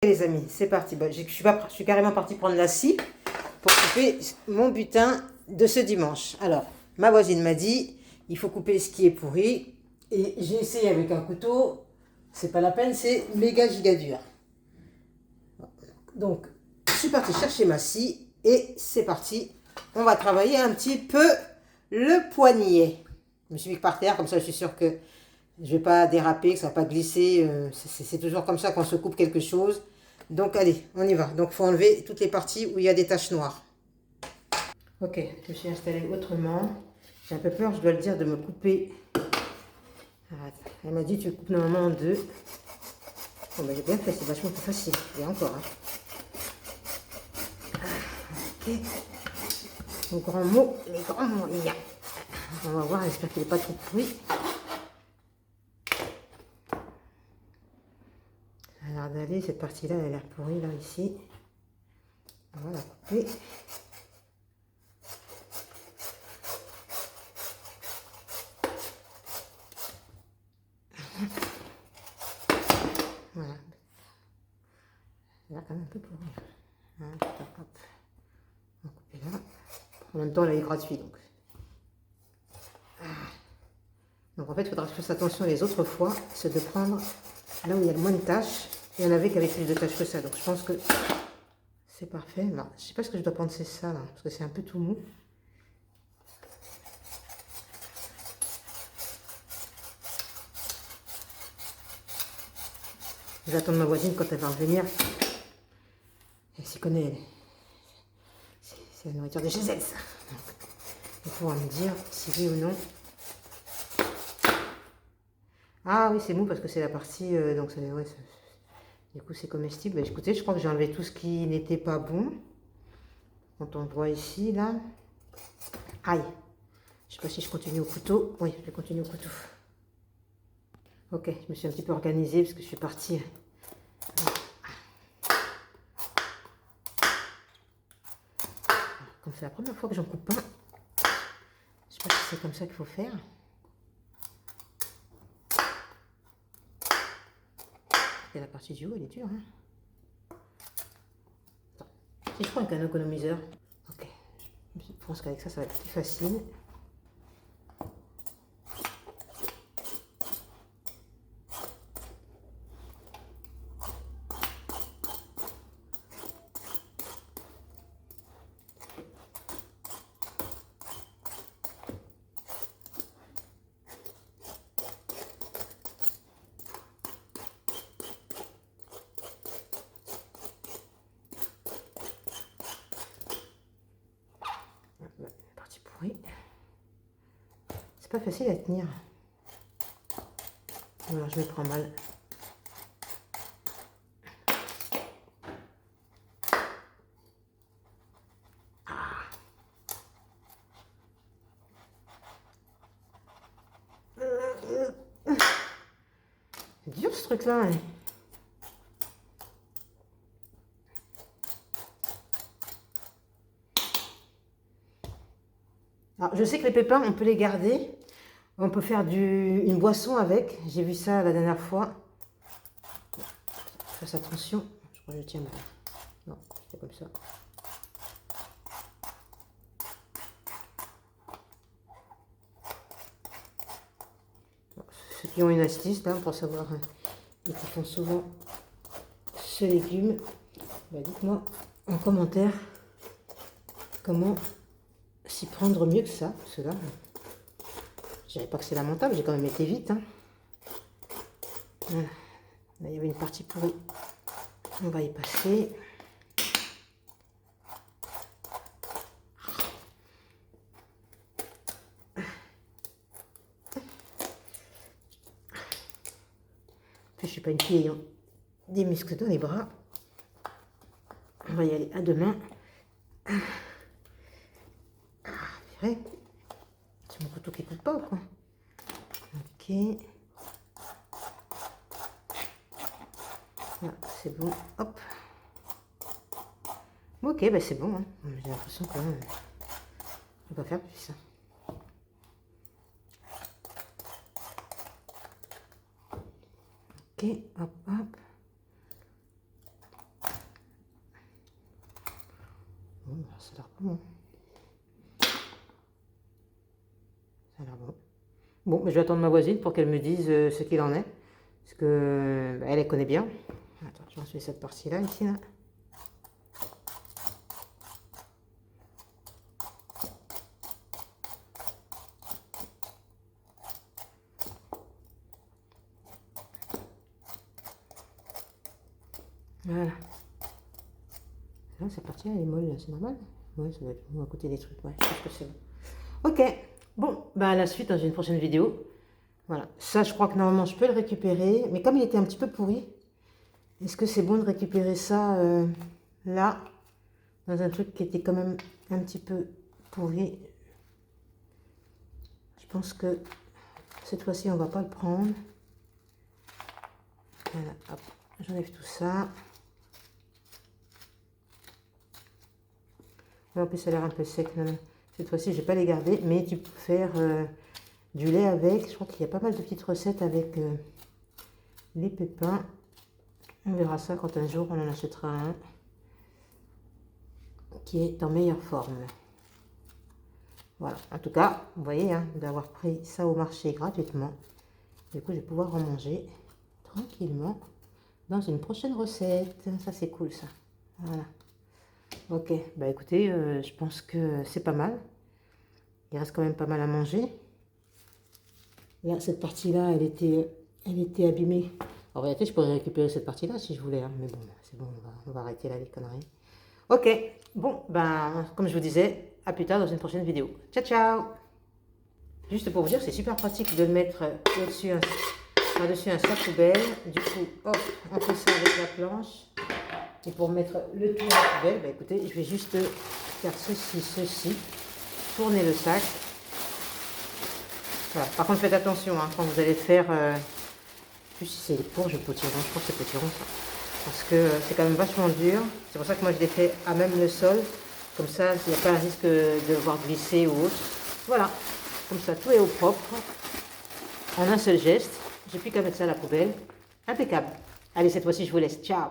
Les amis, c'est parti. Bon, je suis carrément partie prendre la scie pour couper mon butin de ce dimanche. Alors, ma voisine m'a dit, il faut couper ce qui est pourri. Et j'ai essayé avec un couteau. C'est pas la peine, c'est méga giga dur. Donc, je suis partie chercher ma scie et c'est parti. On va travailler un petit peu le poignet. Je me suis mis par terre, comme ça je suis sûre que je vais pas déraper, que ça va pas glisser. C'est toujours comme ça qu'on se coupe quelque chose. Donc allez, on y va. Donc il faut enlever toutes les parties où il y a des taches noires. Ok, je me suis installée autrement. J'ai un peu peur, je dois le dire, de me couper. Elle m'a dit tu coupes normalement en deux. Bon ben j'ai bien fait, c'est vachement plus facile. Et encore. Hein. Ok. Les grands mots, les grands moyens. On va voir, j'espère qu'il n'est pas trop pourri. Alors d'aller, cette partie-là, elle a l'air pourrie là, ici. On va la couper. Voilà. Là, quand même un peu pourri. Hein, hop. On va couper là. En même temps, elle est gratuite. Donc en fait, il faudra que je fasse attention les autres fois, c'est de prendre là où il y a le moins de taches. Il y en avait qu'avec plus de taches que ça. Donc je pense que c'est parfait. Non, je sais pas ce que je dois prendre, c'est ça là, parce que c'est un peu tout mou. Je vais attendre ma voisine quand elle va revenir. Elle s'y connaît, elle. C'est la nourriture de chez elle, ça. Elle pourra me dire si oui ou non. Ah oui, c'est mou parce que c'est la partie. Donc, ouais, du coup, c'est comestible. Bah, écoutez, je crois que j'ai enlevé tout ce qui n'était pas bon. Quand on le voit ici, là. Aïe. Je sais pas si je continue au couteau. Oui, je vais continuer au couteau. Ok, je me suis un petit peu organisée parce que je suis partie. Comme c'est la première fois que j'en coupe un, je sais pas si c'est comme ça qu'il faut faire. Et la partie du haut, elle est dure. Hein. Attends, si je prends un canot économiseur, ok, je pense qu'avec ça, ça va être plus facile. Partie pourrie. C'est pas facile à tenir. Alors je me prends mal. C'est dur ce truc-là. Hein. Alors, je sais que les pépins, on peut les garder. On peut faire une boisson avec. J'ai vu ça la dernière fois. Fasse attention. Je crois que je tiens mal. Non, c'est comme ça. Ceux qui ont une astuce là, pour savoir et qui font souvent ce légume, bah dites-moi en commentaire comment s'y prendre mieux que ça. Parce que là, je dirais pas que c'est lamentable, j'ai quand même été vite. Hein. Voilà. Là, il y avait une partie pourrie. On va y passer. Je suis pas une fille ayant des muscles dans les bras. On va y aller à deux mains. C'est mon couteau qui coupe pas ou quoi? Ok. Là, c'est bon. Hop. Ok, bah c'est bon. Hein. J'ai l'impression que ne peut pas faire plus ça. Ok, hop, hop. Bon, bah, ça a l'air bon. Ça a l'air bon. Bon, mais je vais attendre ma voisine pour qu'elle me dise ce qu'il en est. Parce que bah, elle connaît bien. Attends, je vais cette partie-là, ici, là. Voilà. Là, cette partie-là, elle est molle, c'est normal. Ouais, ça doit être bon à côté des trucs. Ouais, je pense que c'est bon. Ok. Bon, bah à la suite dans une prochaine vidéo. Voilà. Ça, je crois que normalement, je peux le récupérer. Mais comme il était un petit peu pourri, est-ce que c'est bon de récupérer ça là, dans un truc qui était quand même un petit peu pourri? Je pense que cette fois-ci, on va pas le prendre. Voilà, hop, j'enlève tout ça. Ouais, en plus, ça a l'air un peu sec. Cette fois-ci, je vais pas les garder, mais tu peux faire du lait avec. Je crois qu'il y a pas mal de petites recettes avec les pépins. On verra ça quand un jour on en achètera un qui est en meilleure forme. Voilà, en tout cas, vous voyez, hein, d'avoir pris ça au marché gratuitement. Du coup, je vais pouvoir en manger tranquillement dans une prochaine recette. Ça, c'est cool, ça. Voilà. Ok, bah écoutez, je pense que c'est pas mal. Il reste quand même pas mal à manger. Là, cette partie-là, elle était abîmée. En réalité, je pourrais récupérer cette partie-là si je voulais, hein, mais bon, c'est bon, on va arrêter là les conneries. Ok, bon, ben, comme je vous disais, à plus tard dans une prochaine vidéo. Ciao, ciao! Juste pour vous dire, c'est super pratique de le mettre au-dessus un sac poubelle. Du coup, hop, on fait ça avec la planche. Et pour mettre le tout à la poubelle, bah écoutez, je vais juste faire ceci, tourner le sac. Voilà. Par contre, faites attention hein, quand vous allez faire. Je sais plus si c'est éponge ou potiron, je crois que c'est potiron ça. Parce que c'est quand même vachement dur. C'est pour ça que moi je l'ai fait à même le sol. Comme ça, il n'y a pas un risque de voir glisser ou autre. Voilà, comme ça, tout est au propre. En un seul geste. J'ai plus qu'à mettre ça à la poubelle. Impeccable. Allez, cette fois-ci, je vous laisse. Ciao!